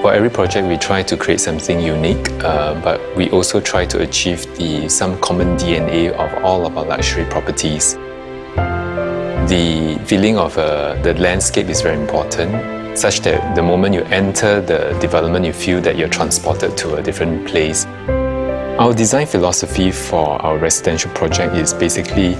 For every project, we try to create something unique, but we also try to achieve some common DNA of all of our luxury properties. The feeling of the landscape is very important, such that the moment you enter the development, you feel that you're transported to a different place. Our design philosophy for our residential project is basically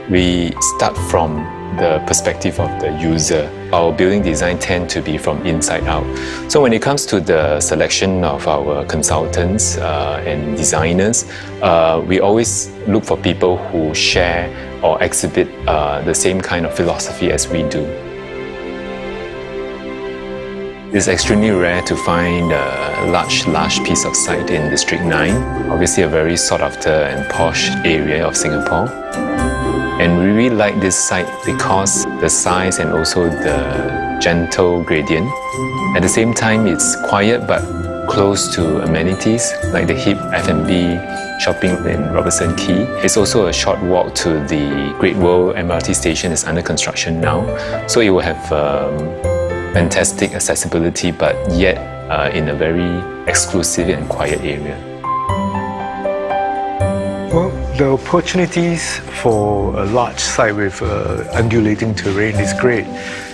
we start from the perspective of the user. Our building design tend to be from inside out. So when it comes to the selection of our consultants and designers, we always look for people who share or exhibit the same kind of philosophy as we do. It's extremely rare to find a large piece of site in District 9, obviously a very sought after and posh area of Singapore. And we really like this site because the size and also the gentle gradient. At the same time, it's quiet but close to amenities like the hip F&B shopping in Robertson Quay. It's also a short walk to the Great World MRT station that's under construction now. So it will have fantastic accessibility, but yet in a very exclusive and quiet area. Well, the opportunities for a large site with undulating terrain is great,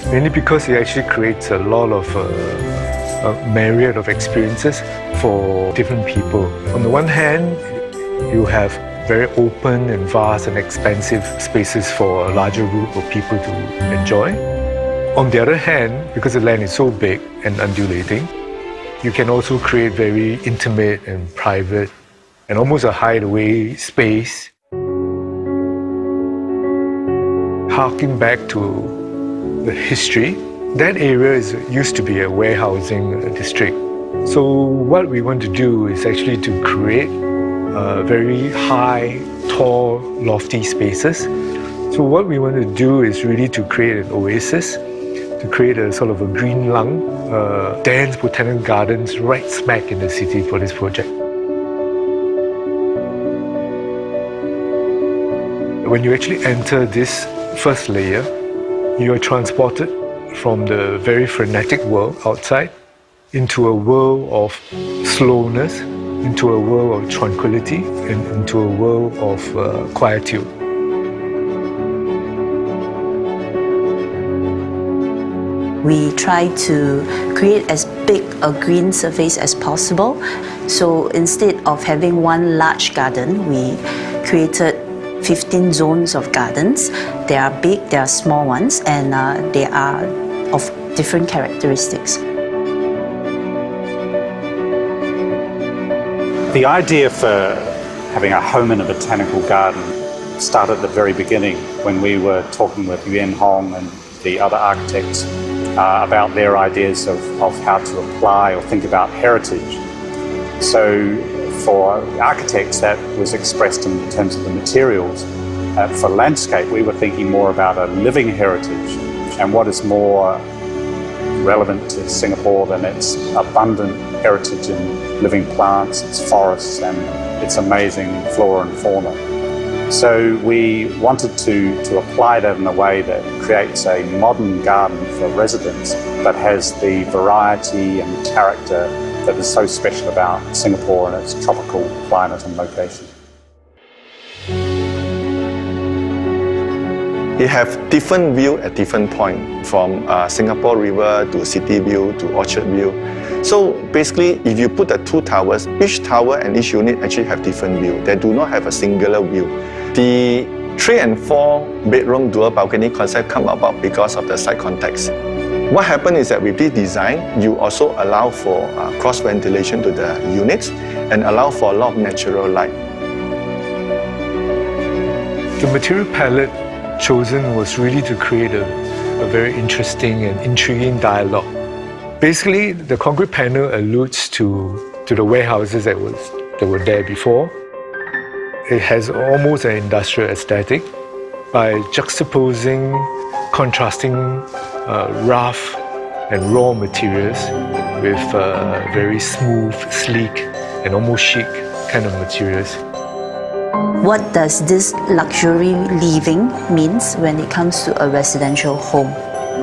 mainly because it actually creates a lot of a myriad of experiences for different people. On the one hand, you have very open and vast and expansive spaces for a larger group of people to enjoy. On the other hand, because the land is so big and undulating, you can also create very intimate and private and almost a hideaway space. Harking back to the history, that area used to be a warehousing district. So what we want to do is actually to create very high, tall, lofty spaces. So what we want to do is really to create an oasis, to create a sort of a green lung, dense botanical gardens right smack in the city for this project. When you actually enter this first layer, you are transported from the very frenetic world outside into a world of slowness, into a world of tranquility, and into a world of quietude. We try to create as big a green surface as possible. So instead of having one large garden, we created 15 zones of gardens. They are big, they are small ones, and they are of different characteristics. The idea for having a home in a botanical garden started at the very beginning when we were talking with Yuan Hong and the other architects about their ideas of how to apply or think about heritage. So for architects, that was expressed in terms of the materials. For landscape, we were thinking more about a living heritage, and what is more relevant to Singapore than its abundant heritage in living plants, its forests, and its amazing flora and fauna. So we wanted to apply that in a way that creates a modern garden for residents, but has the variety and character that is so special about Singapore and its tropical climate and location. You have different view at different point, from Singapore River to City View to Orchard View. So basically, if you put the two towers, each tower and each unit actually have different view. They do not have a singular view. The 3 and 4 bedroom dual balcony concept come about because of the site context. What happened is that with this design, you also allow for cross ventilation to the units and allow for a lot of natural light. The material palette chosen was really to create a very interesting and intriguing dialogue. Basically, the concrete panel alludes to the warehouses that were there before. It has almost an industrial aesthetic by juxtaposing, contrasting rough and raw materials with very smooth, sleek, and almost chic kind of materials. What does this luxury living means when it comes to a residential home?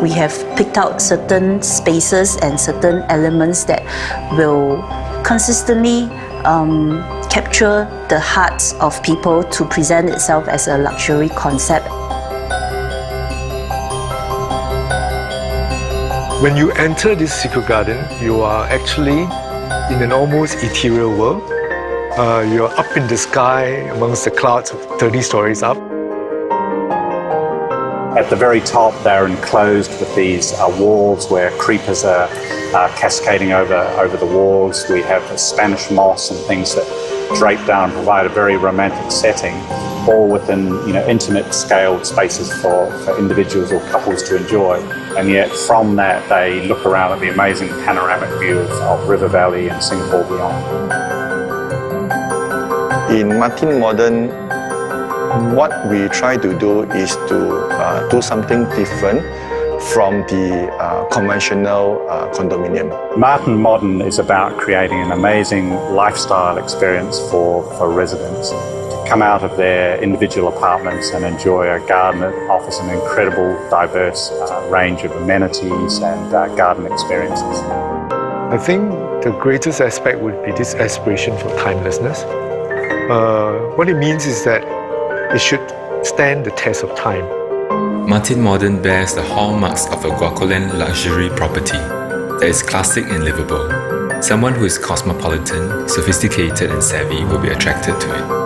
We have picked out certain spaces and certain elements that will consistently capture the hearts of people to present itself as a luxury concept. When you enter this secret garden, you are actually in an almost ethereal world. You're up in the sky amongst the clouds 30 stories up. At the very top, they're enclosed with these walls where creepers are cascading over the walls. We have Spanish moss and things that drape down, provide a very romantic setting, all within intimate scaled spaces for individuals or couples to enjoy. And yet from that, they look around at the amazing panoramic view of River Valley and Singapore beyond. In Martin Modern, what we try to do is to do something different from the conventional condominium. Martin Modern is about creating an amazing lifestyle experience for residents to come out of their individual apartments and enjoy a garden that offers an incredible, diverse range of amenities and garden experiences. I think the greatest aspect would be this aspiration for timelessness. What it means is that it should stand the test of time. Martin Modern bears the hallmarks of a Guacolan luxury property that is classic and livable. Someone who is cosmopolitan, sophisticated and savvy will be attracted to it.